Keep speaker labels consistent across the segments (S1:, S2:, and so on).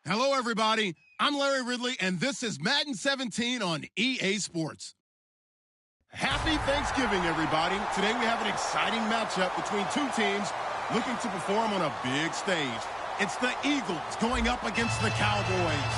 S1: Hello, everybody. I'm Larry Ridley, and this is Madden 17 on EA Sports. Happy Thanksgiving, everybody. Today we have an exciting matchup between two teams looking to perform on a big stage. It's the Eagles going up against the Cowboys.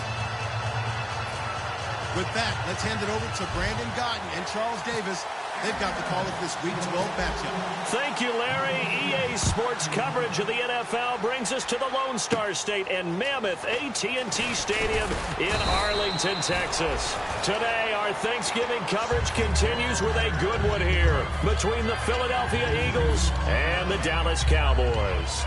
S1: With that, let's hand it over to Brandon Godden and Charles Davis. They've got the call of this Week 12 matchup.
S2: Thank you, Larry. EA Sports coverage of the NFL brings us to the Lone Star State and Mammoth AT&T Stadium in Arlington, Texas. Today, our Thanksgiving coverage continues with a good one here between the Philadelphia Eagles and the Dallas Cowboys.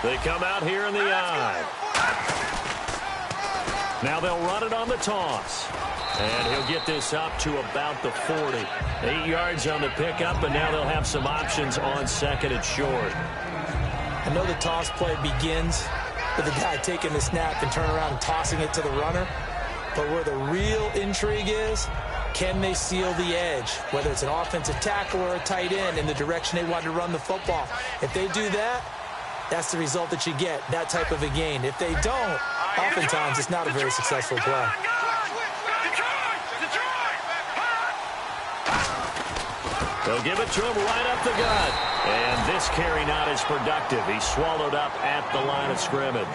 S2: They come out here in the eye. Now they'll run it on the toss. And he'll get this up to about the 40. 8 yards on the pickup, and now they'll have some options on second and short.
S3: I know the toss play begins with the guy taking the snap and turn around and tossing it to the runner. But where the real intrigue is, can they seal the edge? Whether it's an offensive tackle or a tight end in the direction they want to run the football. If they do that, that's the result that you get, that type of a gain. If they don't, oftentimes it's not a very successful play.
S2: They'll give it to him right up the gut. And this carry not as productive. He's swallowed up at the line of scrimmage.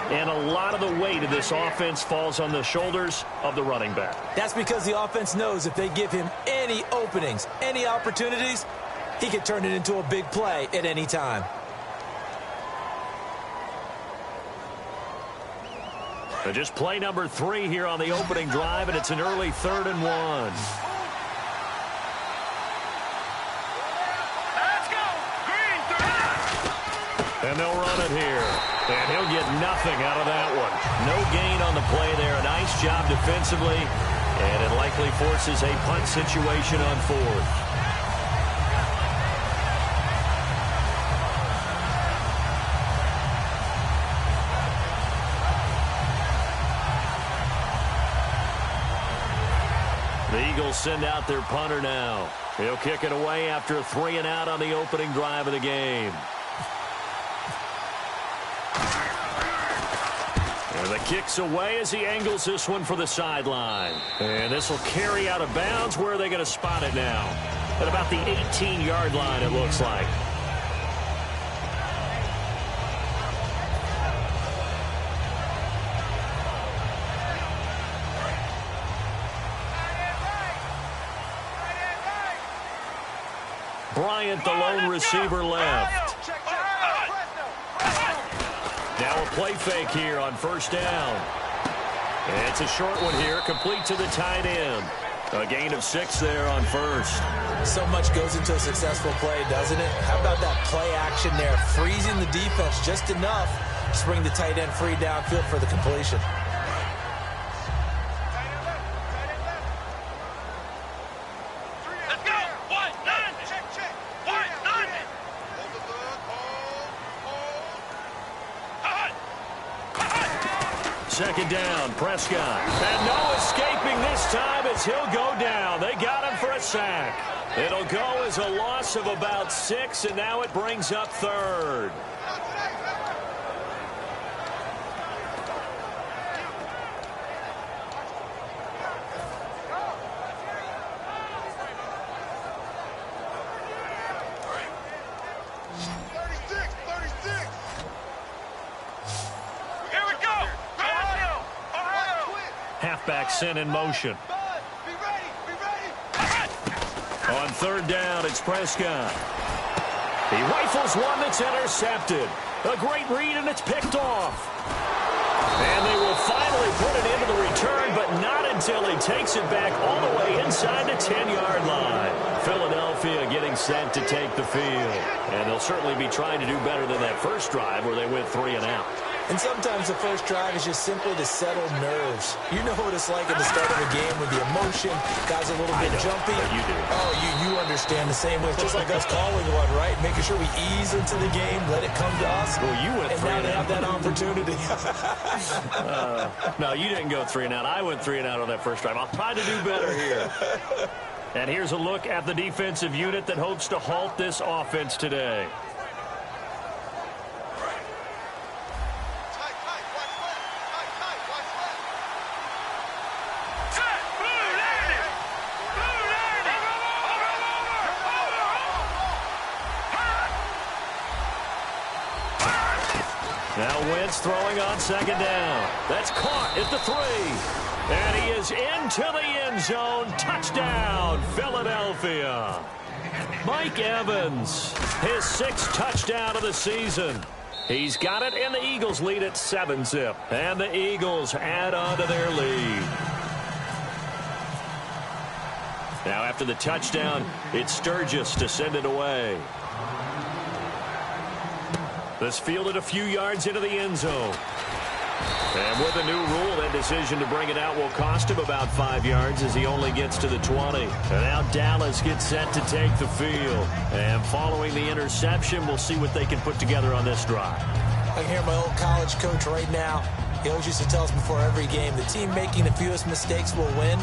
S2: And a lot of the weight of this offense falls on the shoulders of the running back.
S3: That's because the offense knows if they give him any openings, any opportunities, he can turn it into a big play at any time.
S2: Just play number 3 here on the opening drive, and it's an early 3rd and 1.
S4: Let's go! Green, 30!
S2: And they'll run it here. And he'll get nothing out of that one. No gain on the play there. A nice job defensively, and it likely forces a punt situation on 4th. The Eagles send out their punter now. He'll kick it away after a 3 and out on the opening drive of the game. And the kick's away as he angles this one for the sideline. And this will carry out of bounds. Where are they going to spot it now? At about the 18-yard line, it looks like. Bryant, the lone receiver, left. Now a play fake here on 1st down. And it's a short one here, complete to the tight end. A gain of 6 there on 1st.
S3: So much goes into a successful play, doesn't it? How about that play action there, freezing the defense just enough to bring the tight end free downfield for the completion.
S2: Second down, Prescott. And no escaping this time as he'll go down. They got him for a sack. It'll go as a loss of about 6, and now it brings up 3rd. Halfback sent in motion. On 3rd down, it's Prescott. He rifles one that's intercepted. A great read, and it's picked off. And they will finally put it into the return, but not until he takes it back all the way inside the 10-yard line. Philadelphia getting set to take the field. And they'll certainly be trying to do better than that first drive where they went 3 and out.
S3: And sometimes the first drive is just simply to settle nerves. You know what it's like at the start of a game with the emotion. Guys a little bit jumpy.
S2: You do.
S3: Oh, you understand the same way. It's just like us calling one, right? Making sure we ease into the game, let it come to us.
S2: Well, you went
S3: and
S2: 3
S3: now
S2: and
S3: they
S2: out.
S3: have that opportunity.
S2: No, you didn't go 3 and out. I went 3 and out on that first drive. I'll try to do better here. And here's a look at the defensive unit that hopes to halt this offense today. Now Wentz throwing on second down. That's caught at the 3. And he is into the end zone. Touchdown, Philadelphia. Mike Evans, his 6th touchdown of the season. He's got it, and the Eagles lead at 7-zip. And the Eagles add on to their lead. Now after the touchdown, it's Sturgis to send it away. This fielded a few yards into the end zone. And with a new rule, that decision to bring it out will cost him about 5 yards as he only gets to the 20. And now Dallas gets set to take the field. And following the interception, we'll see what they can put together on this drive.
S3: I can hear my old college coach right now. He always used to tell us before every game, the team making the fewest mistakes will win.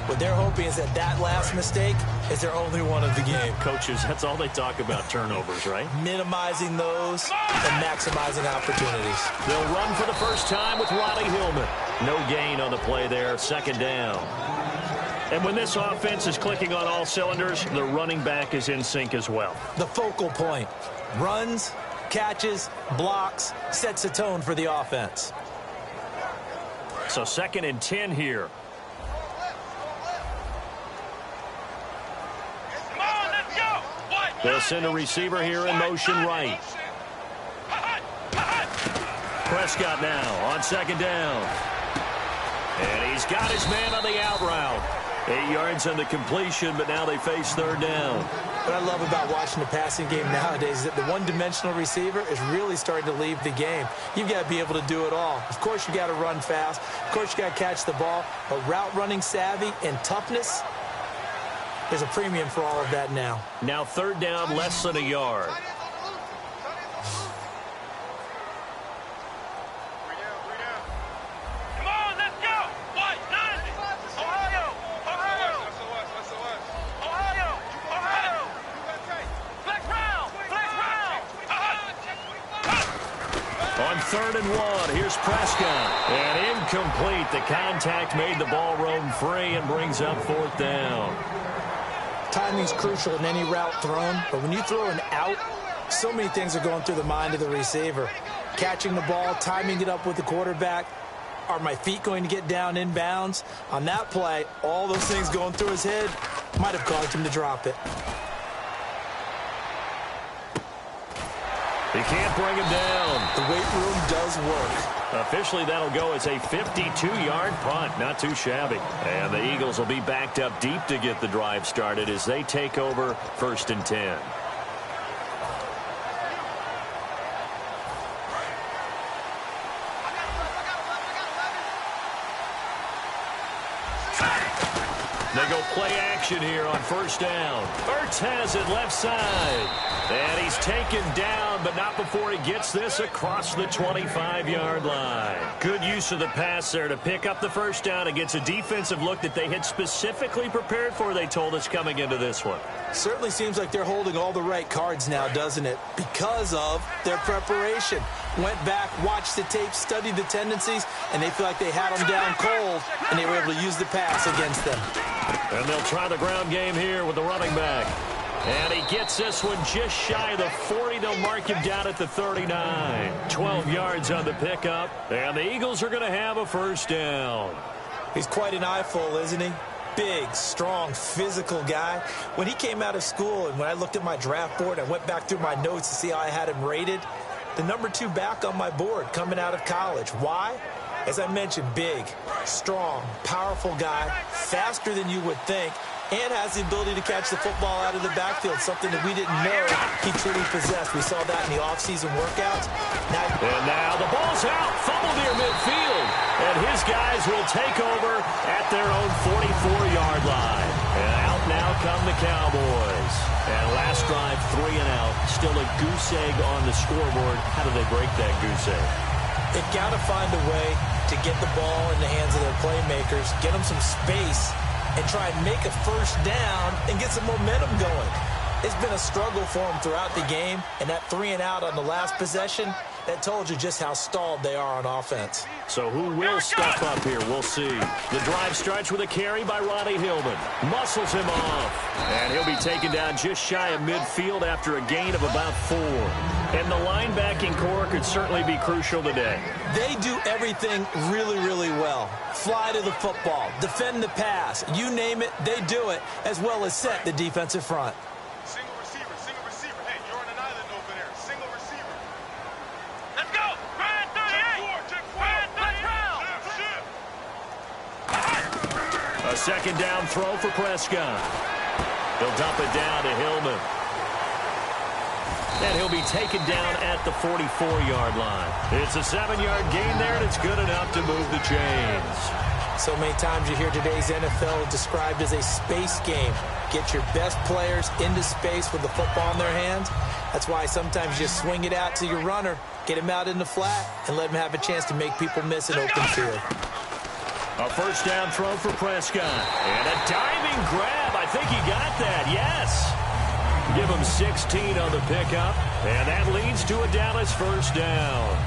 S3: What they're hoping is that last mistake is their only one of the game.
S2: Coaches, that's all they talk about, turnovers, right?
S3: Minimizing those and maximizing opportunities.
S2: They'll run for the first time with Ronnie Hillman. No gain on the play there, second down. And when this offense is clicking on all cylinders, the running back is in sync as well.
S3: The focal point. Runs, catches, blocks, sets the tone for the offense.
S2: So 2nd and 10 here. They'll send a receiver here in motion right. Prescott now on second down. And he's got his man on the out route. 8 yards on the completion, but now they face third down.
S3: What I love about watching the passing game nowadays is that the one-dimensional receiver is really starting to leave the game. You've got to be able to do it all. Of course, you got to run fast. Of course, you got to catch the ball. But route running savvy and toughness, there's a premium for all of that now.
S2: Now 3rd down, less than a yard.
S4: Come on, let's go. What? Ohio. Flex round.
S2: On 3rd and 1, here's Prescott. And incomplete. The contact made the ball roam free and brings up 4th down.
S3: Timing's crucial in any route thrown, but when you throw an out, so many things are going through the mind of the receiver. Catching the ball, timing it up with the quarterback. Are my feet going to get down inbounds? On that play, all those things going through his head might have caused him to drop it.
S2: He can't bring him down.
S3: The weight room does work.
S2: Officially, that'll go as a 52-yard punt. Not too shabby. And the Eagles will be backed up deep to get the drive started as they take over 1st and 10. They go play action here on 1st down. Ertz has it left side. And he's taken down, but not before he gets this across the 25-yard line. Good use of the pass there to pick up the 1st down against a defensive look that they had specifically prepared for, they told us, coming into this one.
S3: Certainly seems like they're holding all the right cards now, doesn't it? Because of their preparation. Went back, watched the tape, studied the tendencies, and they feel like they had them down cold, and they were able to use the pass against them.
S2: And they'll try the ground game here with the running back. And he gets this one just shy of the 40. They'll mark him down at the 39. 12 yards on the pickup. And the Eagles are going to have a 1st down.
S3: He's quite an eyeful, isn't he? Big, strong, physical guy. When he came out of school and when I looked at my draft board, I went back through my notes to see how I had him rated. The number 2 back on my board coming out of college. Why? As I mentioned, big, strong, powerful guy, faster than you would think, and has the ability to catch the football out of the backfield, something that we didn't know he truly possessed. We saw that in the offseason workouts.
S2: And now the ball's out, fumble near midfield, and his guys will take over at their own 44-yard line. And out now come the Cowboys. And last drive, 3 and out, still a goose egg on the scoreboard. How do they break that goose egg?
S3: They've got to find a way to get the ball in the hands of their playmakers, get them some space, and try and make a first down and get some momentum going. It's been a struggle for them throughout the game, and that 3-and-out on the last possession, that told you just how stalled they are on offense.
S2: So who will step up here? We'll see. The drive starts with a carry by Ronnie Hillman. Muscles him off. And he'll be taken down just shy of midfield after a gain of about 4. And the linebacking core could certainly be crucial today.
S3: They do everything really, really well. Fly to the football, defend the pass, you name it, they do it, as well as set the defensive front.
S4: Single receiver, single receiver. Hey, you're on an island over there. Single receiver. Let's go. Grind 38. Check 4.
S2: A second down throw for Prescott. He'll dump it down to Hillman. And he'll be taken down at the 44-yard line. It's a 7-yard gain there, and it's good enough to move the chains.
S3: So many times you hear today's NFL described as a space game. Get your best players into space with the football in their hands. That's why sometimes you swing it out to your runner, get him out in the flat, and let him have a chance to make people miss an open field.
S2: A first down throw for Prescott. And a diving grab. I think he got that, yes. Give him 16 on the pickup, and that leads to a Dallas first down.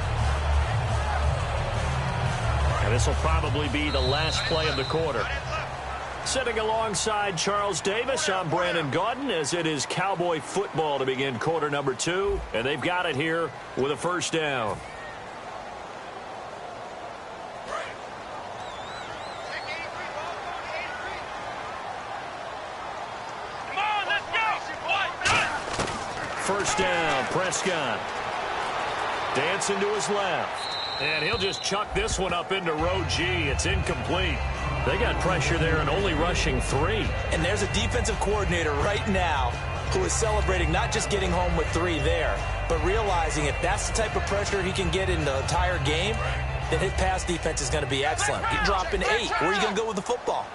S2: And this will probably be the last play of the quarter. Sitting alongside Charles Davis, I'm Brandon Gaudin, as it is Cowboy football to begin quarter number 2, and they've got it here with a first down. First down, Prescott. Dancing to his left. And he'll just chuck this one up into row G. It's incomplete. They got pressure there and only rushing 3.
S3: And there's a defensive coordinator right now who is celebrating not just getting home with 3 there, but realizing if that's the type of pressure he can get in the entire game, then his pass defense is going to be excellent. You're dropping 8. Where are you going to go with the football?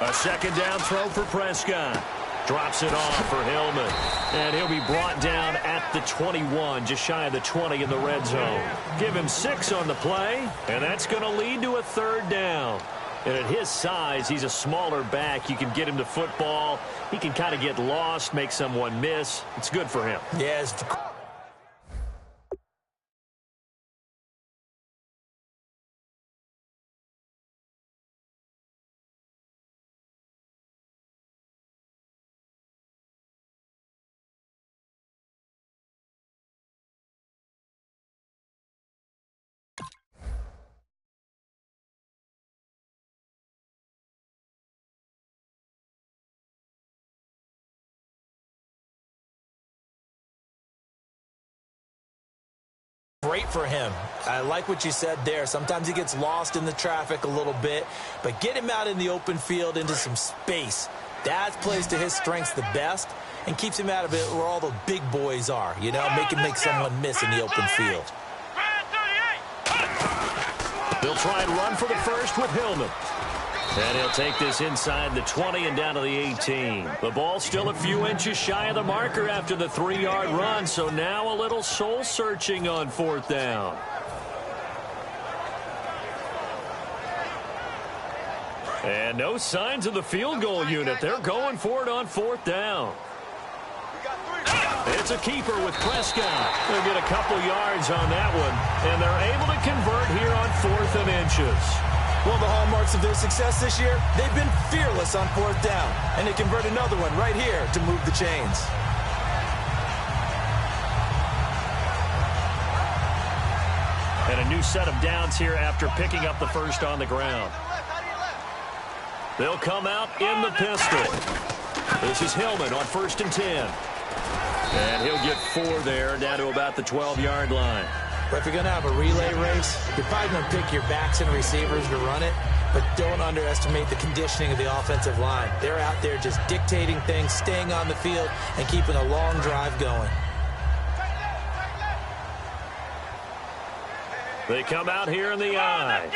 S2: A second down throw for Prescott. Drops it off for Hillman. And he'll be brought down at the 21, just shy of the 20 in the red zone. Give him 6 on the play, and that's going to lead to a third down. And at his size, he's a smaller back. You can get him to football. He can kind of get lost, make someone miss. It's good for him.
S3: Yes. Great for him. I like what you said there. Sometimes he gets lost in the traffic a little bit, but get him out in the open field into some space. That plays to his strengths the best and keeps him out of it where all the big boys are, you know, make someone miss in the open field.
S2: They'll try and run for the first with Hillman. And he'll take this inside the 20 and down to the 18. The ball still a few inches shy of the marker after the 3-yard run, so now a little soul-searching on fourth down. And no signs of the field goal unit. They're going for it on fourth down. It's a keeper with Prescott. They'll get a couple yards on that one, and they're able to convert here on 4th and inches.
S3: One of the hallmarks of their success this year, they've been fearless on fourth down, and they convert another one right here to move the chains.
S2: And a new set of downs here after picking up the first on the ground. They'll come out in the pistol. This is Hillman on 1st and 10. And he'll get 4 there, down to about the 12-yard line.
S3: But if you're going to have a relay race, you're probably going to pick your backs and receivers to run it, but don't underestimate the conditioning of the offensive line. They're out there just dictating things, staying on the field, and keeping a long drive going.
S2: They come out here in the I.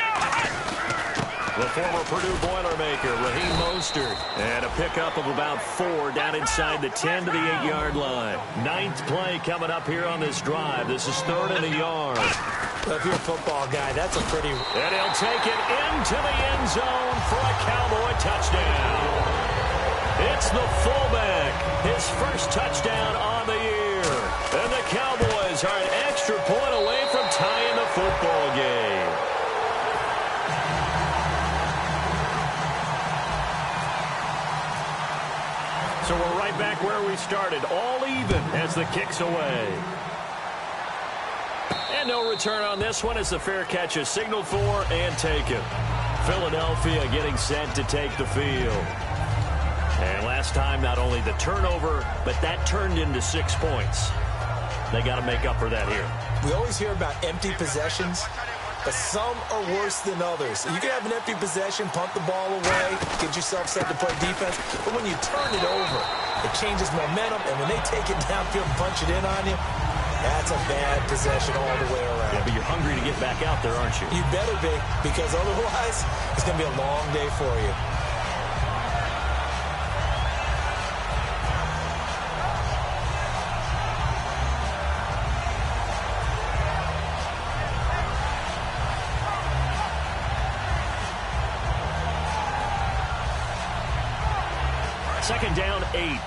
S2: the former Purdue Boilermaker, Raheem Mostert. And a pickup of about 4 down inside the 10 to the 8-yard line. 9th play coming up here on this drive. This is 3rd and a yard.
S3: Well, if you're a football guy, that's a pretty...
S2: And he'll take it into the end zone for a Cowboy touchdown. It's the fullback, his first touchdown on the year. And the Cowboys are an extra point away from tying the football game. So we're right back where we started, all even as the kick's away. And no return on this one as the fair catch is signaled for and taken. Philadelphia getting set to take the field. And last time, not only the turnover, but that turned into 6 points. They got to make up for that here.
S3: We always hear about empty possessions, but some are worse than others. You can have an empty possession, punt the ball away, get yourself set to play defense, but when you turn it over, it changes momentum, and when they take it downfield and punch it in on you, that's a bad possession all the way around.
S2: Yeah, but you're hungry to get back out there, aren't you?
S3: You better be, because otherwise, it's going to be a long day for you.
S2: Second down, 8.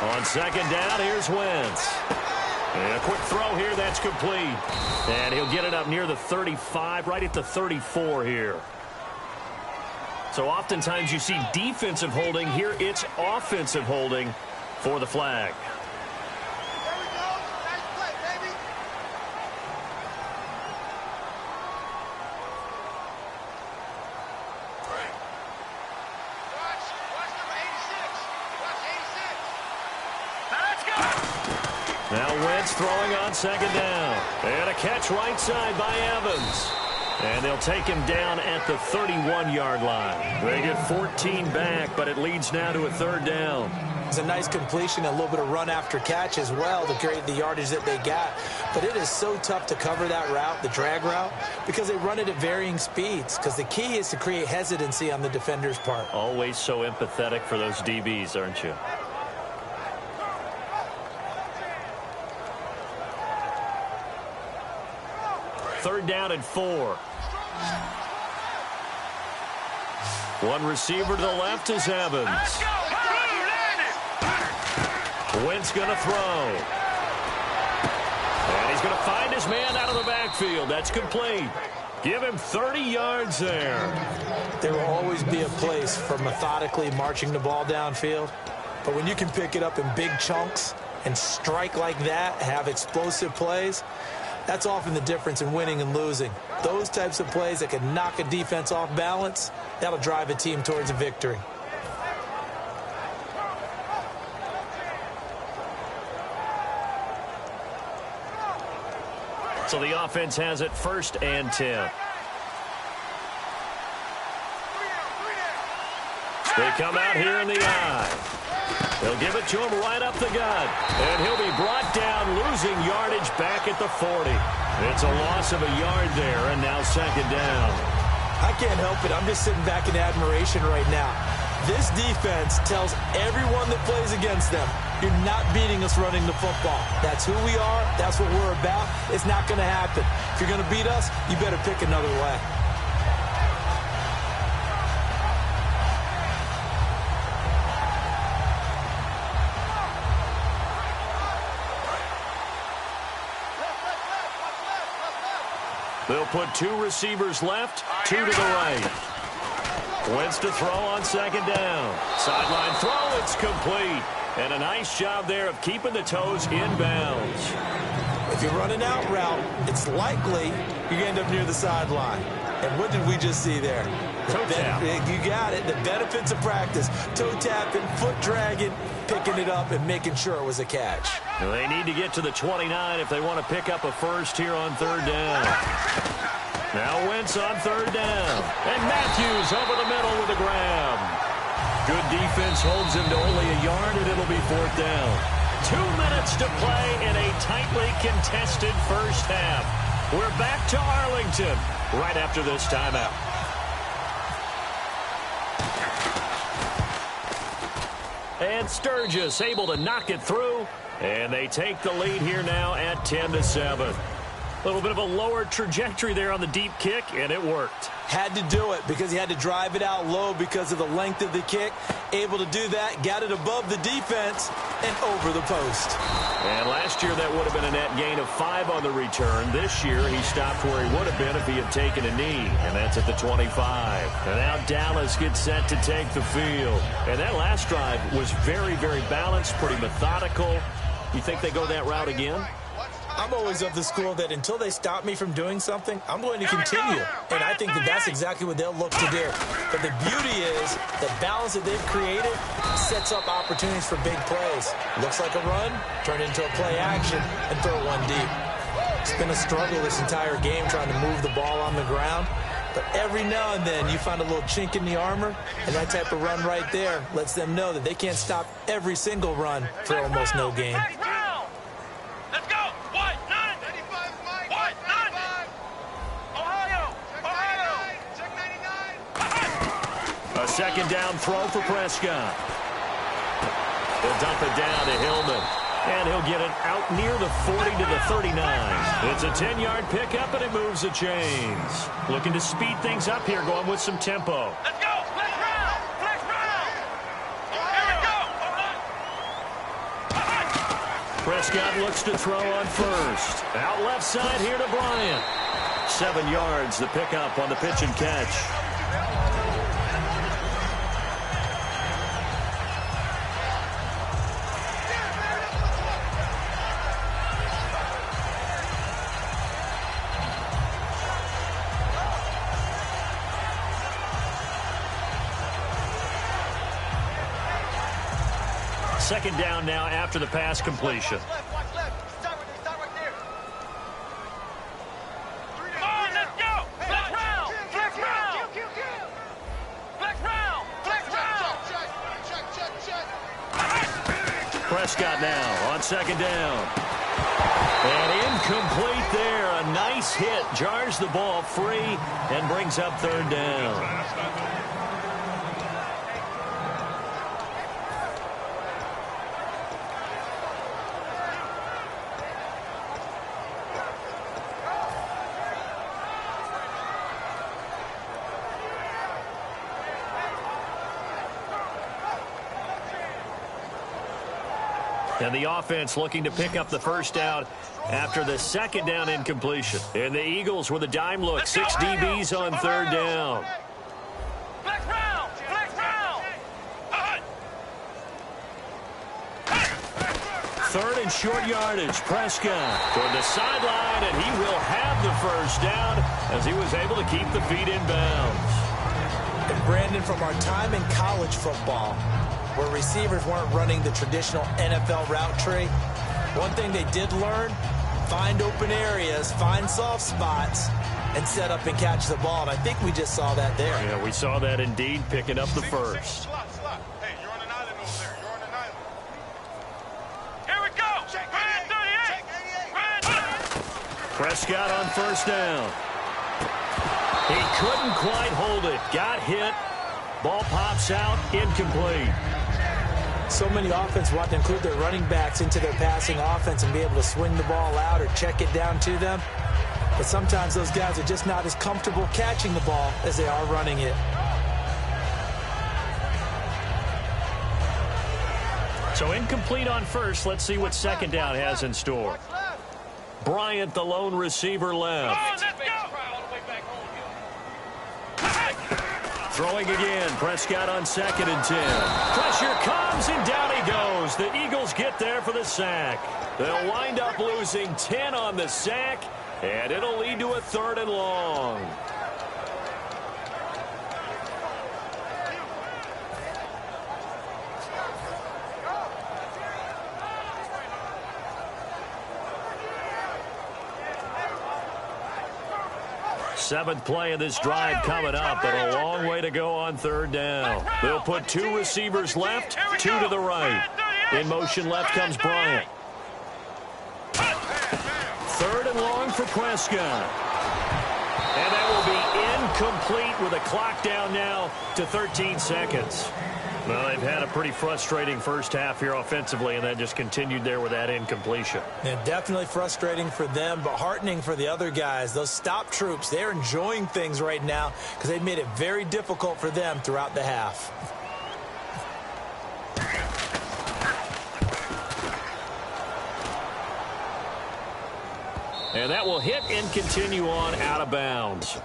S2: On second down, here's Wentz. And a quick throw here, that's complete. And he'll get it up near the 35, right at the 34 here. So oftentimes you see defensive holding. Here it's offensive holding for the flag. Now Wentz throwing on second down. And a catch right side by Evans. And they'll take him down at the 31-yard line. They get 14 back, but it leads now to a 3rd down.
S3: It's a nice completion, a little bit of run after catch as well to create the yardage that they got. But it is so tough to cover that route, the drag route, because they run it at varying speeds. Because the key is to create hesitancy on the defender's part.
S2: Always so empathetic for those DBs, aren't you? Third down and 4. One receiver to the left is Evans. Wentz going to throw. And he's going to find his man out of the backfield. That's complete. Give him 30 yards there.
S3: There will always be a place for methodically marching the ball downfield. But when you can pick it up in big chunks and strike like that, have explosive plays, that's often the difference in winning and losing. Those types of plays that can knock a defense off balance, that'll drive a team towards a victory.
S2: So the offense has it 1st and 10. They come out here in the eye. They'll give it to him right up the gut. And he'll be brought down, losing yardage back at the 40. It's a loss of a yard there, and now second down.
S3: I can't help it. I'm just sitting back in admiration right now. This defense tells everyone that plays against them, you're not beating us running the football. That's who we are. That's what we're about. It's not going to happen. If you're going to beat us, you better pick another way.
S2: They'll put 2 receivers left, 2 to the right. Wentz to throw on second down. Sideline throw, it's complete. And a nice job there of keeping the toes inbounds.
S3: If you run an out route, it's likely you end up near the sideline. And what did we just see there?
S2: Toe tap.
S3: You got it. The benefits of practice. Toe tapping, foot dragging, picking it up, and making sure it was a catch.
S2: They need to get to the 29 if they want to pick up a first here on 3rd down. Now Wentz on 3rd down. And Matthews over the middle with a grab. Good defense holds him to only a yard, and it'll be 4th down. 2 minutes to play in a tightly contested first half. We're back to Arlington right after this timeout. And Sturgis able to knock it through, and they take the lead here now at 10-7. A little bit of a lower trajectory there on the deep kick, and it worked.
S3: Had to do it because he had to drive it out low because of the length of the kick. Able to do that, got it above the defense and over the post.
S2: And last year that would have been a net gain of 5 on the return. This year he stopped where he would have been if he had taken a knee, and that's at the 25. And now Dallas gets set to take the field. And that last drive was very, very balanced, pretty methodical. You think they go that route again?
S3: I'm always of the school that until they stop me from doing something, I'm going to continue. And I think that that's exactly what they'll look to do. But the beauty is the balance that they've created sets up opportunities for big plays. Looks like a run, turn into a play action, and throw one deep. It's been a struggle this entire game trying to move the ball on the ground. But every now and then you find a little chink in the armor, and that type of run right there lets them know that they can't stop every single run for almost no gain.
S4: Let's go! White, 9! 95, Mike! White, 9! Ohio! Ohio! Check 99!
S2: A second down throw for Prescott. They'll dump it down to Hillman. And he'll get it out near the 40 to the 39. It's a 10-yard pickup, and it moves the chains. Looking to speed things up here, going with some tempo.
S4: Let's go! Flex round! Flex round! Here we go!
S2: Prescott looks to throw on first. Out left side here to Bryant. 7 yards, the pickup on the pitch and catch. Second down now after the pass completion.
S4: Watch left. Start right there. Come on, let's go! Flex round! Flex round! Flex round! Flex round! Check.
S2: Prescott now on second down. And incomplete there. A nice hit. Jars the ball free and brings up third down. And the offense looking to pick up the first down after the second down incompletion. And the Eagles with a dime look. 6 DBs on third down.
S4: Flex round! Flex round!
S2: Third and short yardage. Prescott toward the sideline, and he will have the first down as he was able to keep the feet in bounds.
S3: And Brandon, from our time in college football, where receivers weren't running the traditional NFL route tree, one thing they did learn, find open areas, find soft spots, and set up and catch the ball. And I think we just saw that there.
S2: Yeah, we saw that indeed, picking up the first.
S4: Slot. Hey, you're on an island over there. You're on an island. Here we go! Brand 38!
S2: Prescott on first down. He couldn't quite hold it. Got hit. Ball pops out. Incomplete.
S3: So many offenses want to include their running backs into their passing offense and be able to swing the ball out or check it down to them. But sometimes those guys are just not as comfortable catching the ball as they are running it.
S2: So incomplete on first. Let's see what second down has in store. Bryant, the lone receiver, left. Throwing again. Prescott on second and 10. Pressure comes, and down he goes. The Eagles get there for the sack. They'll wind up losing 10 on the sack, and it'll lead to a third and long. Seventh play of this drive coming up, but a long way to go on third down. They'll put 2 receivers left, 2 to the right. In motion left comes Bryant. 3rd and long for Prescott. And that will be incomplete with a clock down now to 13 seconds. Well, they've had a pretty frustrating first half here offensively, and then just continued there with that incompletion.
S3: Yeah, definitely frustrating for them, but heartening for the other guys. Those stop troops, they're enjoying things right now because they've made it very difficult for them throughout the half.
S2: And that will hit and continue on out of bounds.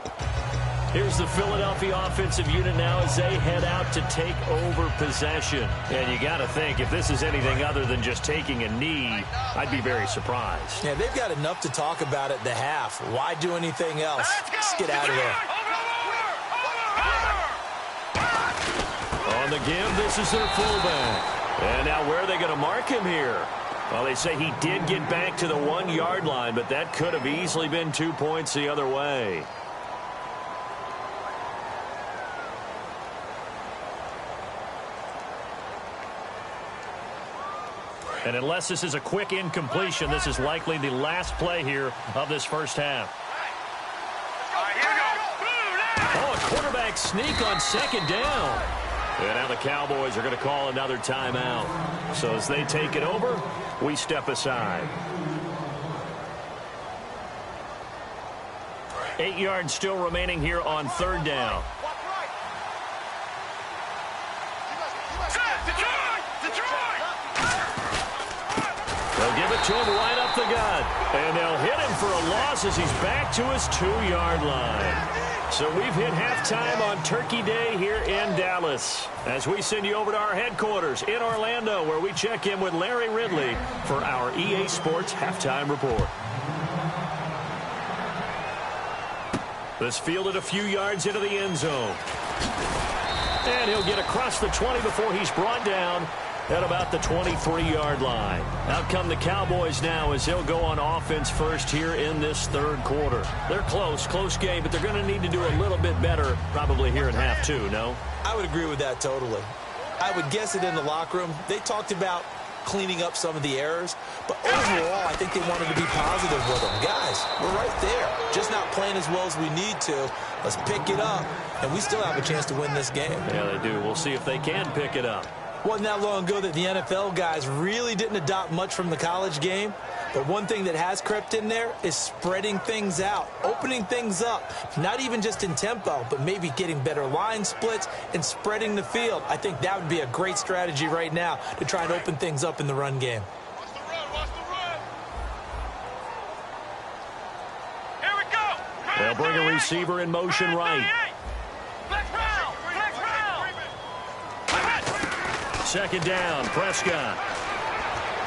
S2: Here's the Philadelphia offensive unit now as they head out to take over possession. And you got to think, if this is anything other than just taking a knee, I'd be very surprised.
S3: Yeah, they've got enough to talk about at the half. Why do anything else? Let's get out of there.
S2: On the give, this is their fullback. And now where are they going to mark him here? Well, they say he did get back to the 1-yard line, but that could have easily been 2 points the other way. And unless this is a quick incompletion, this is likely the last play here of this first half. Oh, a quarterback sneak on 2nd down. And now the Cowboys are going to call another timeout. So as they take it over, we step aside. 8 yards still remaining here on 3rd down. They'll give it to him right up the gut. And they'll hit him for a loss as he's back to his 2-yard line. So we've hit halftime on Turkey Day here in Dallas. As we send you over to our headquarters in Orlando, where we check in with Larry Ridley for our EA Sports Halftime Report. This fielded a few yards into the end zone. And he'll get across the 20 before he's brought down at about the 23-yard line. Out come the Cowboys now as they'll go on offense first here in this 3rd quarter. They're close game, but they're going to need to do a little bit better probably here in half 2, no?
S3: I would agree with that totally. I would guess it in the locker room. They talked about cleaning up some of the errors, but overall, I think they wanted to be positive with them. Guys, we're right there. Just not playing as well as we need to. Let's pick it up, and we still have a chance to win this game.
S2: Yeah, they do. We'll see if they can pick it up.
S3: Wasn't that long ago that the NFL guys really didn't adopt much from the college game. But one thing that has crept in there is spreading things out, opening things up, not even just in tempo, but maybe getting better line splits and spreading the field. I think that would be a great strategy right now to try and open things up in the run game.
S4: Watch the run. Here we go.
S2: They'll bring a receiver in motion right.
S4: Flex round.
S2: 2nd down, Prescott.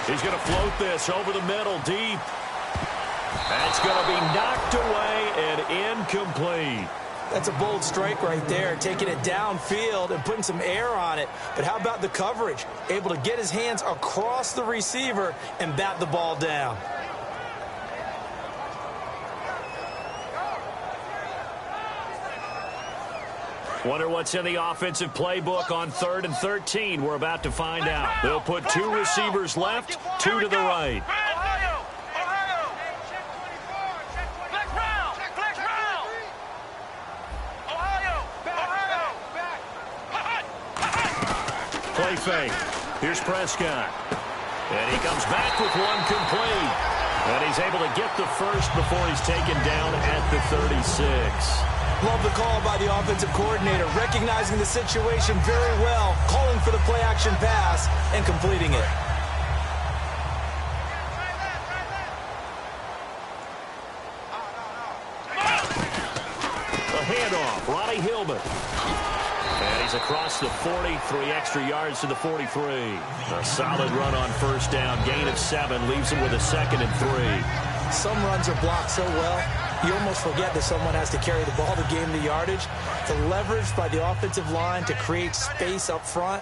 S2: He's going to float this over the middle, deep. That's going to be knocked away and incomplete.
S3: That's a bold strike right there, taking it downfield and putting some air on it. But how about the coverage? Able to get his hands across the receiver and bat the ball down.
S2: Wonder what's in the offensive playbook on 3rd and 13. We're about to find out. They'll put 2 receivers left, 2 to the right. Play fake. Here's Prescott. And he comes back with one complete. And he's able to get the first before he's taken down at the 36.
S3: Love the call by the offensive coordinator, recognizing the situation very well, calling for the play-action pass and completing it.
S2: A handoff, Ronnie Hillman. And he's across the 40, 3 extra yards to the 43. A solid run on 1st down, gain of 7, leaves him with a 2nd and 3.
S3: Some runs are blocked so well, you almost forget that someone has to carry the ball to gain the yardage. The leverage by the offensive line to create space up front,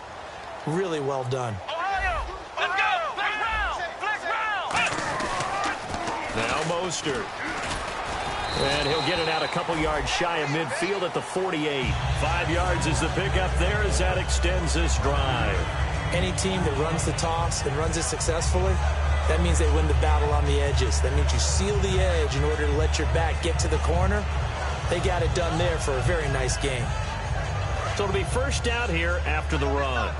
S3: really well done.
S4: Ohio, let's go! Flex round!
S2: Now Mostert. And he'll get it out a couple yards shy of midfield at the 48. 5 yards is the pickup there as that extends this drive.
S3: Any team that runs the toss and runs it successfully, that means they win the battle on the edges. That means you seal the edge in order to let your back get to the corner. They got it done there for a very nice game.
S2: So it'll be first down here after the run.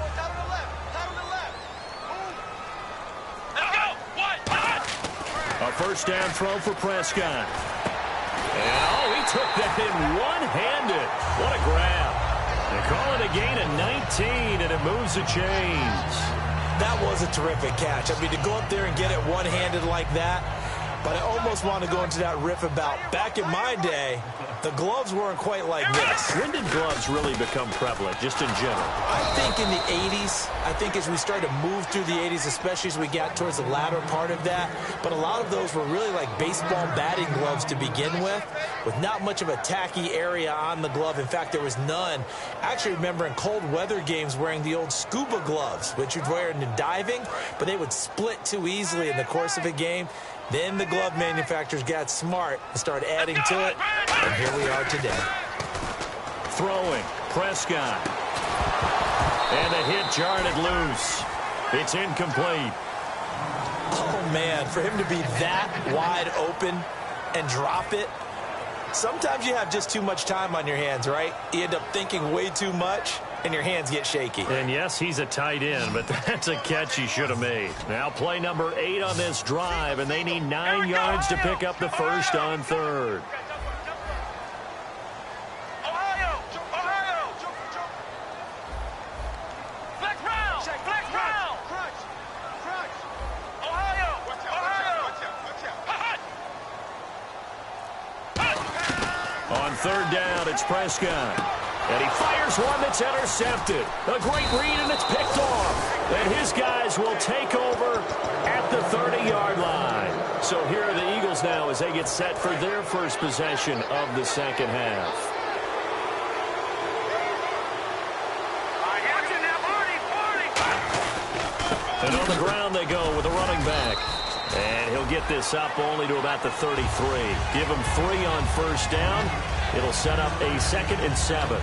S2: A first down throw for Prescott. And, oh, he took that in one-handed. What a grab. They call it a gain of 19, and it moves the chains.
S3: That was a terrific catch. I mean, to go up there and get it one-handed like that, but I almost want to go into that riff about back in my day, the gloves weren't quite like this.
S2: When did gloves really become prevalent, just in general?
S3: I think in the 80s. I think as we started to move through the 80s, especially as we got towards the latter part of that. But a lot of those were really like baseball batting gloves to begin with not much of a tacky area on the glove. In fact, there was none. I actually remember in cold weather games wearing the old scuba gloves, which you'd wear in diving, but they would split too easily in the course of a game. Then the glove manufacturers got smart and started adding to it, and here we are today.
S2: Throwing, Prescott. And a hit jarred it loose. It's incomplete.
S3: Oh, man, for him to be that wide open and drop it, sometimes you have just too much time on your hands, right? You end up thinking way too much, and your hands get shaky.
S2: And yes, he's a tight end, but that's a catch he should have made. Now play number 8 on this drive, and they need 9 yards to pick up the first on third. On third down, it's Prescott. And he fires one that's intercepted. A great read, and it's picked off. And his guys will take over at the 30-yard line. So here are the Eagles now as they get set for their first possession of the second half. And on the ground they go with a running back. And he'll get this up only to about the 33. Give him 3 on first down. It'll set up a 2nd and 7.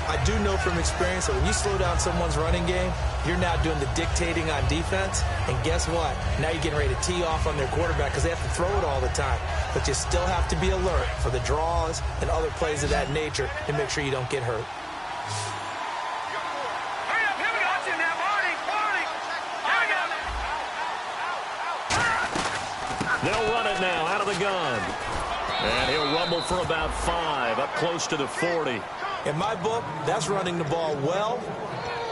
S3: I do know from experience that when you slow down someone's running game, you're now doing the dictating on defense. And guess what? Now you're getting ready to tee off on their quarterback because they have to throw it all the time. But you still have to be alert for the draws and other plays of that nature to make sure you don't get hurt.
S2: They'll run it now out of the gun. And he'll rumble for about 5, up close to the 40.
S3: In my book, that's running the ball well,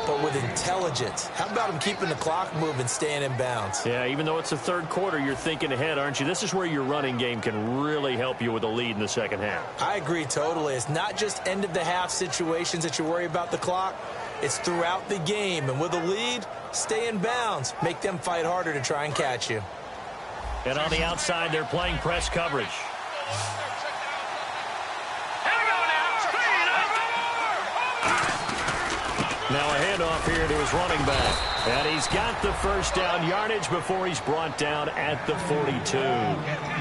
S3: but with intelligence. How about him keeping the clock moving, staying in bounds?
S2: Yeah, even though it's the third quarter, you're thinking ahead, aren't you? This is where your running game can really help you with a lead in the second half.
S3: I agree totally. It's not just end-of-the-half situations that you worry about the clock. It's throughout the game. And with a lead, stay in bounds. Make them fight harder to try and catch you.
S2: And on the outside, they're playing press coverage. Now a handoff here to his running back. And he's got the first down yardage before he's brought down at the 42.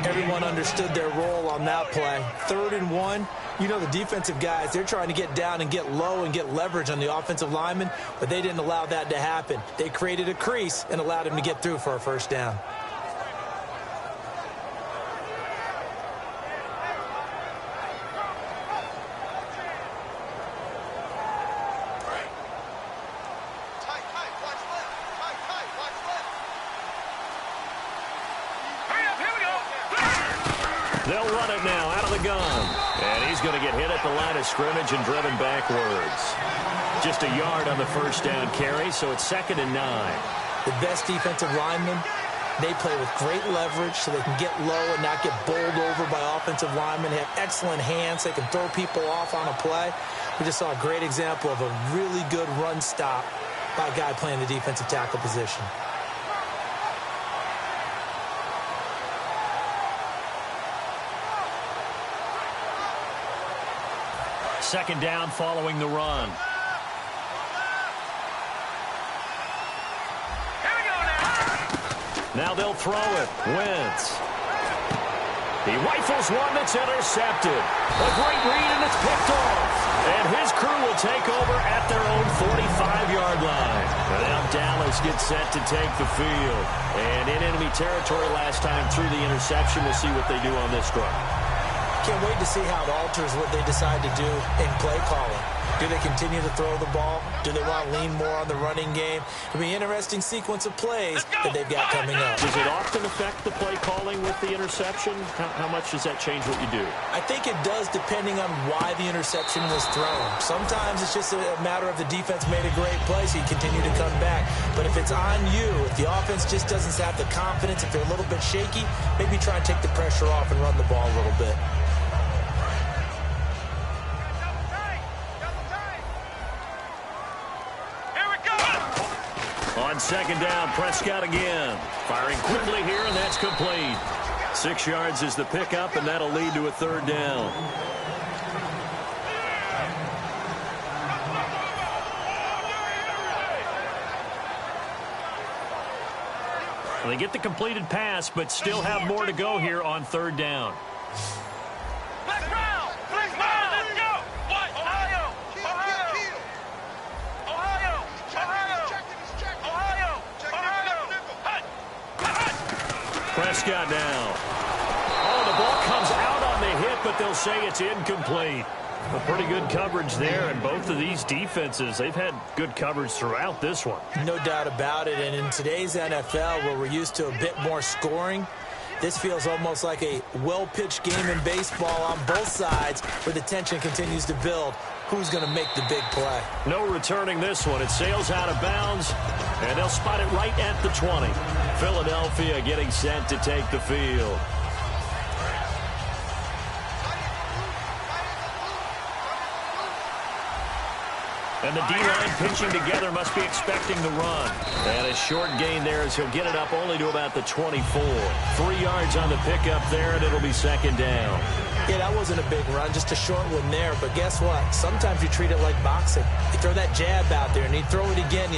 S3: Everyone understood their role on that play. 3rd and 1. You know the defensive guys, they're trying to get down and get low and get leverage on the offensive lineman, but they didn't allow that to happen. They created a crease and allowed him to get through for a first down.
S2: They'll run it now out of the gun. And he's going to get hit at the line of scrimmage and driven backwards. Just a yard on the first down carry, so it's 2nd and 9.
S3: The best defensive linemen, they play with great leverage so they can get low and not get bowled over by offensive linemen. They have excellent hands. They can throw people off on a play. We just saw a great example of a really good run stop by a guy playing the defensive tackle position.
S2: Second down following the run. Now they'll throw it. Wentz. He rifles one that's intercepted. A great read, and it's picked off. And his crew will take over at their own 45-yard line. And now Dallas gets set to take the field. And in enemy territory last time through the interception. We'll see what they do on this drive.
S3: Can't wait to see how it alters what they decide to do in play calling. Do they continue to throw the ball? Do they want to lean more on the running game? It'll be an interesting sequence of plays that they've got coming up.
S2: Does it often affect the play calling with the interception? How much does that change what you do?
S3: I think it does depending on why the interception was thrown. Sometimes it's just a matter of the defense made a great play, so you continue to come back. But if it's on you, if the offense just doesn't have the confidence, if they're a little bit shaky, maybe try and take the pressure off and run the ball a little bit.
S2: On second down, Prescott again. Firing quickly here, and that's complete. 6 yards is the pickup, and that'll lead to a third down. They get the completed pass, but still have more to go here on third down. Prescott now. Oh, the ball comes out on the hit, but they'll say it's incomplete. A pretty good coverage there, and both of these defenses, they've had good coverage throughout this one.
S3: No doubt about it, and in today's NFL, where we're used to a bit more scoring, this feels almost like a well-pitched game in baseball on both sides, where the tension continues to build. Who's going to make the big play?
S2: No returning this one. It sails out of bounds, and they'll spot it right at the 20. Philadelphia getting set to take the field. And the D-line pinching together must be expecting the run. And a short gain there as he'll get it up only to about the 24. 3 yards on the pickup there, and it'll be second down.
S3: Yeah, that wasn't a big run, just a short one there. But guess what? Sometimes you treat it like boxing. You throw that jab out there, and you throw it again,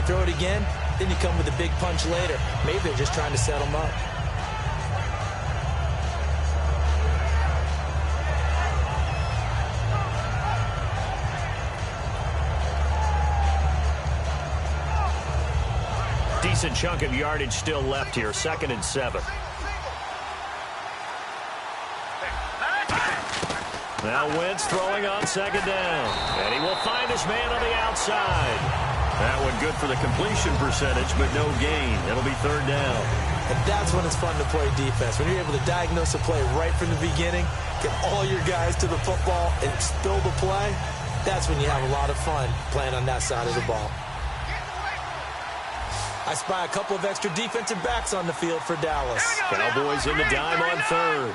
S3: then you come with a big punch later. Maybe they're just trying to set them up.
S2: Decent chunk of yardage still left here, 2nd and 7. Now Wentz throwing on second down. And he will find his man on the outside. That one good for the completion percentage, but no gain. It'll be third down.
S3: And that's when it's fun to play defense. When you're able to diagnose a play right from the beginning, get all your guys to the football, and spill the play, that's when you have a lot of fun playing on that side of the ball. I spy a couple of extra defensive backs on the field for Dallas.
S2: Cowboys in the dime on third.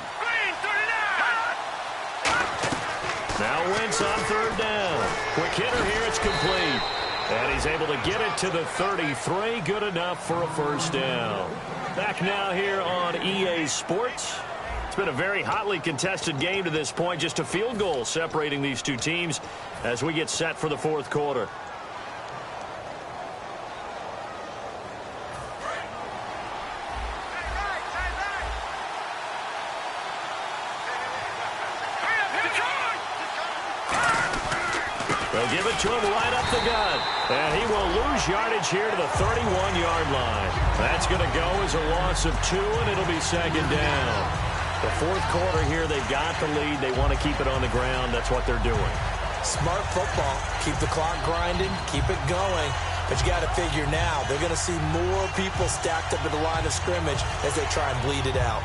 S2: Now Wentz on third down. Quick hitter here, it's complete. And he's able to get it to the 33. Good enough for a first down. Back now here on EA Sports. It's been a very hotly contested game to this point. Just a field goal separating these two teams as we get set for the fourth quarter. They'll give it to him right up the gut. And he will lose yardage here to the 31-yard line. That's going to go as a loss of 2, and it'll be second down. The fourth quarter here, they've got the lead. They want to keep it on the ground. That's what they're doing.
S3: Smart football. Keep the clock grinding. Keep it going. But you got to figure now, they're going to see more people stacked up at the line of scrimmage as they try and bleed it out.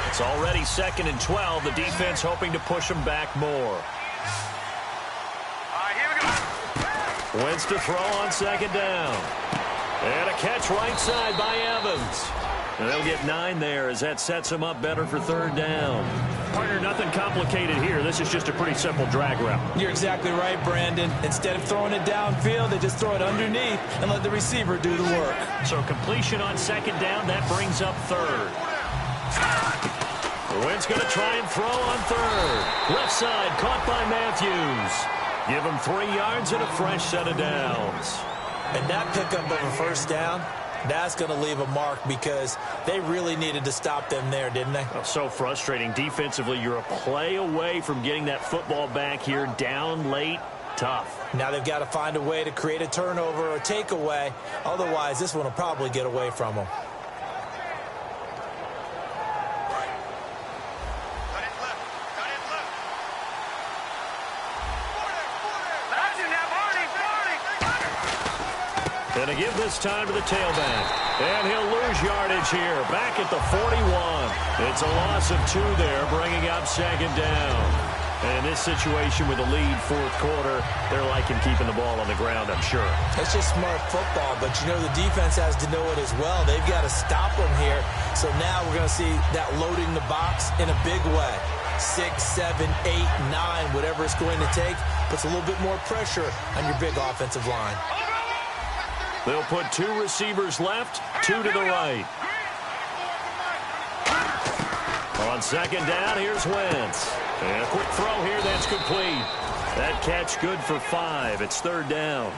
S2: It's already 2nd and 12. The defense hoping to push them back more. Wentz to throw on second down. And a catch right side by Evans. And they'll get 9 there as that sets them up better for third down. Partner, nothing complicated here. This is just a pretty simple drag route.
S3: You're exactly right, Brandon. Instead of throwing it downfield, they just throw it underneath and let the receiver do the work.
S2: So completion on second down, that brings up third. Wentz going to try and throw on third. Left side caught by Matthews. Give him 3 yards and a fresh set of downs.
S3: And that pickup of a first down, That's going to leave a mark because they really needed to stop them there, didn't they?
S2: Oh, so frustrating. Defensively, you're a play away from getting that football back here, down late. Tough.
S3: Now they've got to find a way to create a turnover or takeaway. Otherwise, this one will probably get away from them.
S2: And to give this time to the tailback. And he'll lose yardage here. Back at the 41. It's a loss of 2 there, bringing up second down. And in this situation with a lead fourth quarter, they're liking keeping the ball on the ground, I'm sure.
S3: It's just smart football, but you know the defense has to know it as well. They've got to stop them here. So now we're going to see that loading the box in a big way. 6, 7, 8, 9, whatever it's going to take, puts a little bit more pressure on your big offensive line.
S2: They'll put 2 receivers left, 2 to the right. On second down, here's Wentz. And a quick throw here, that's complete. That catch good for 5. It's third down.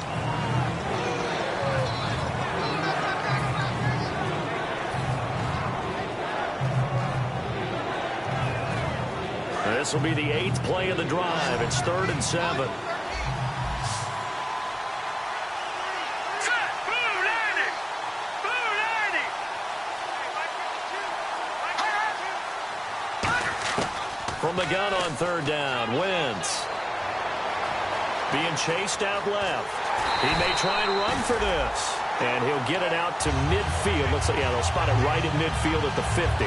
S2: This will be the 8th play of the drive. It's 3rd and 7. From the gun on third down, Wentz being chased out left. He may try and run for this, and he'll get it out to midfield. Looks like, yeah, they'll spot it right at midfield at the 50.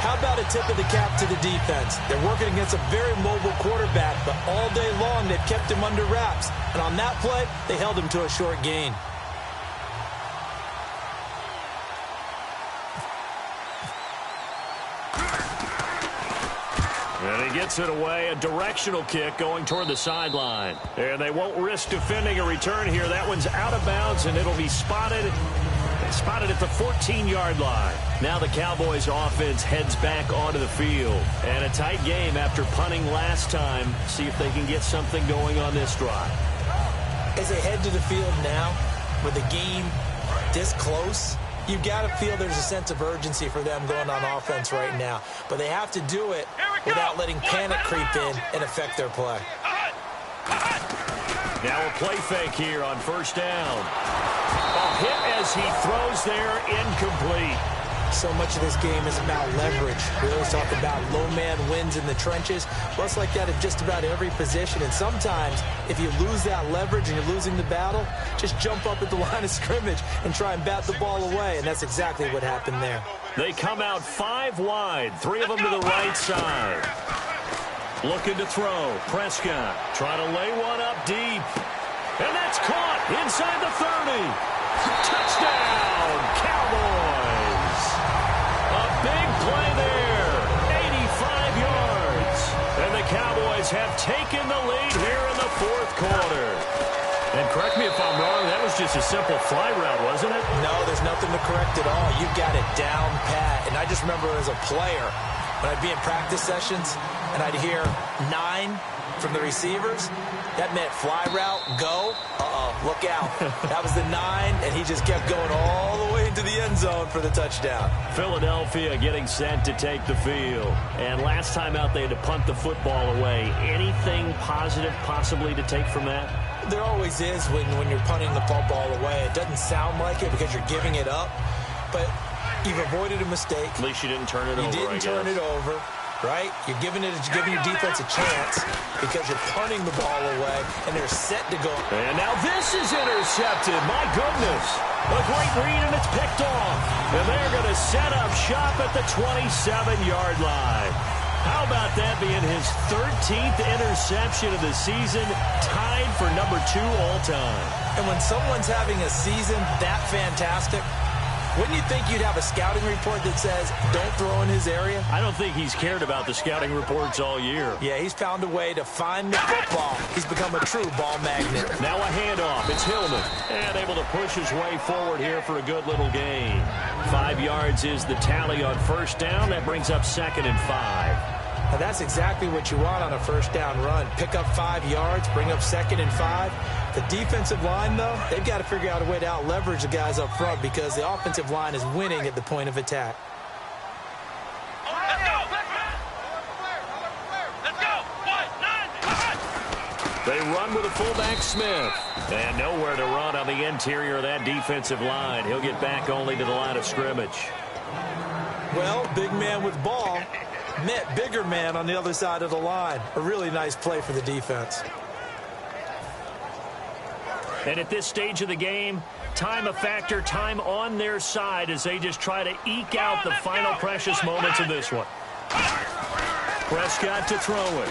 S3: How about a tip of the cap to the defense? They're working against a very mobile quarterback, but all day long they've kept him under wraps. And on that play, they held him to a short gain.
S2: And he gets it away, a directional kick going toward the sideline. And they won't risk defending a return here. That one's out of bounds, and it'll be spotted at the 14-yard line. Now the Cowboys offense heads back onto the field. And a tight game after punting last time. See if they can get something going on this drive.
S3: As they head to the field now, with the game this close, you've got to feel there's a sense of urgency for them going on offense right now. But they have to do it without letting panic creep in and affect their play.
S2: Now a play fake here on first down. A hit as he throws there, incomplete.
S3: So much of this game is about leverage. We always talk about low man wins in the trenches. Well, it's like that at just about every position. And sometimes, if you lose that leverage and you're losing the battle, just jump up at the line of scrimmage and try and bat the ball away. And that's exactly what happened there.
S2: They come out 5 wide, 3 of them to the right side. Looking to throw. Prescott trying to lay one up deep. And that's caught inside the 30. Touchdown, Cowboys. A big play there. 85 yards. And the Cowboys have taken the lead here in the fourth quarter. And correct me if I'm wrong, that was just a simple fly route, wasn't it?
S3: No, there's nothing to correct at all. You've got it down pat. And I just remember as a player, when I'd be in practice sessions and I'd hear 9 from the receivers, that meant fly route, go. Look out. That was the 9, and he just kept going all the way into the end zone for the touchdown.
S2: Philadelphia getting set to take the field. And last time out, they had to punt the football away. Anything positive possibly to take from that?
S3: There always is when you're punting the football away. It doesn't sound like it because you're giving it up, but you've avoided a mistake.
S2: At least you didn't turn it over,
S3: You didn't turn it over. Right? You're giving your defense a chance because you're punting the ball away, and they're set to go.
S2: And now this is intercepted. My goodness. A great read, and it's picked off. And they're going to set up shop at the 27-yard line. How about that being his 13th interception of the season, tied for number 2 all time.
S3: And when someone's having a season that fantastic, wouldn't you think you'd have a scouting report that says, don't throw in his area?
S2: I don't think he's cared about the scouting reports all year.
S3: Yeah, he's found a way to find the football. He's become a true ball magnet.
S2: Now a handoff. It's Hillman. And able to push his way forward here for a good little gain. 5 yards is the tally on first down. That brings up 2nd and 5.
S3: Now that's exactly what you want on a first down run. Pick up 5 yards, bring up 2nd and 5. The defensive line, though, they've got to figure out a way to out-leverage the guys up front because the offensive line is winning at the point of attack.
S2: They run with a fullback, Smith. And nowhere to run on the interior of that defensive line. He'll get back only to the line of scrimmage.
S3: Well, big man with ball met bigger man on the other side of the line. A really nice play for the defense.
S2: And at this stage of the game, time a factor, time on their side as they just try to eke out the final precious moments of this one. Prescott to throw it.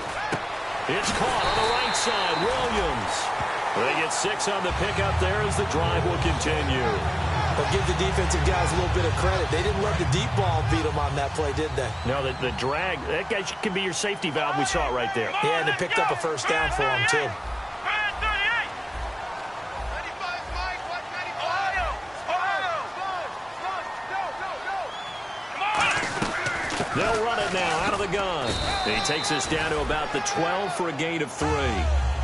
S2: It's caught on the right side. Williams. They get 6 on the pickup there as the drive will continue.
S3: But give the defensive guys a little bit of credit. They didn't let the deep ball beat them on that play, did they?
S2: No, the drag, that guy can be your safety valve. We saw it right there.
S3: Yeah, and they picked up a first down for him, too.
S2: They'll run it now out of the gun. And he takes us down to about the 12 for a gain of 3.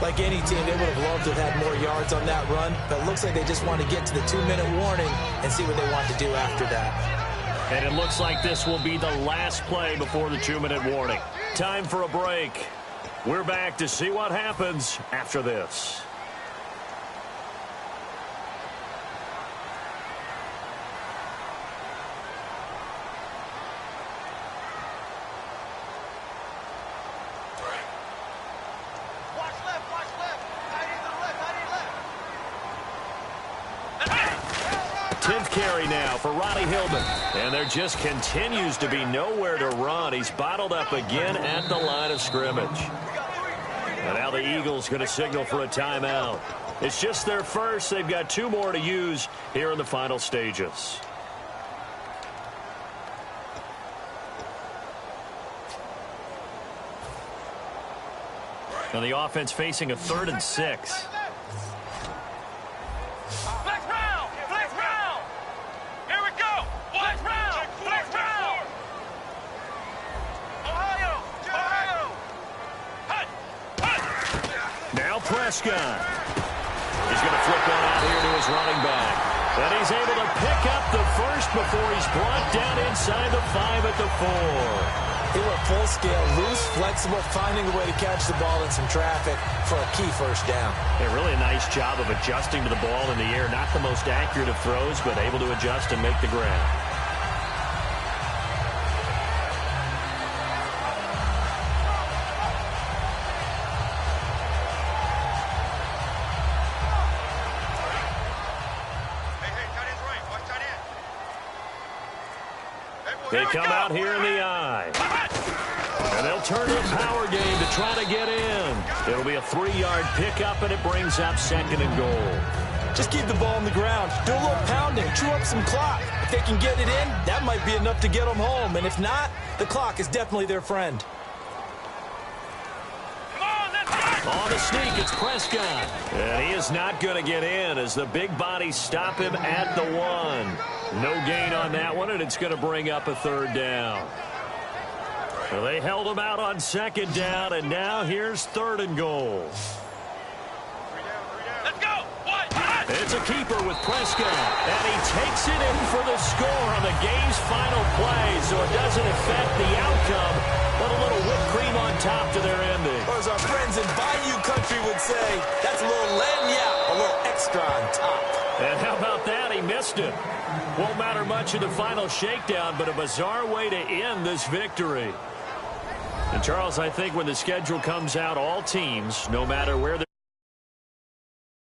S3: Like any team, they would have loved to have had more yards on that run, but it looks like they just want to get to the 2-minute warning and see what they want to do after that.
S2: And it looks like this will be the last play before the 2-minute warning. Time for a break. We're back to see what happens after this. Carry now for Ronnie Hillman. And there just continues to be nowhere to run. He's bottled up again at the line of scrimmage. And now the Eagles going to signal for a timeout. It's just their first. They've got 2 more to use here in the final stages. Now the offense facing a 3rd and 6. Prescott. He's going to flip one out here to his running back. And he's able to pick up the first before he's brought down inside the 5 at the 4.
S3: He went full scale, loose, flexible, finding a way to catch the ball in some traffic for a key first down.
S2: Yeah, really a nice job of adjusting to the ball in the air. Not the most accurate of throws, but able to adjust and make the grab. They come out here in the eye. And they'll turn to a power game to try to get in. It'll be a 3-yard pickup, and it brings up 2nd and goal.
S3: Just keep the ball on the ground. Do a little pounding. Chew up some clock. If they can get it in, that might be enough to get them home. And if not, the clock is definitely their friend.
S2: On the sneak, it's Prescott. And he is not going to get in as the big bodies stop him at the 1. No gain on that one, and it's going to bring up a 3rd down. So they held him out on 2nd down, and now here's 3rd and goal.
S4: Let's go!
S2: It's a keeper with Prescott, and he takes it in for the score on the game's final play, so it doesn't affect the outcome, but a little whipped cream on top to their ending.
S3: Or as our friends in Bayou Country would say, that's a little lagniappe, a little extra on top.
S2: And how about that? He missed it. Won't matter much in the final shakedown, but a bizarre way to end this victory. And Charles, I think when the schedule comes out, all teams, no matter where they're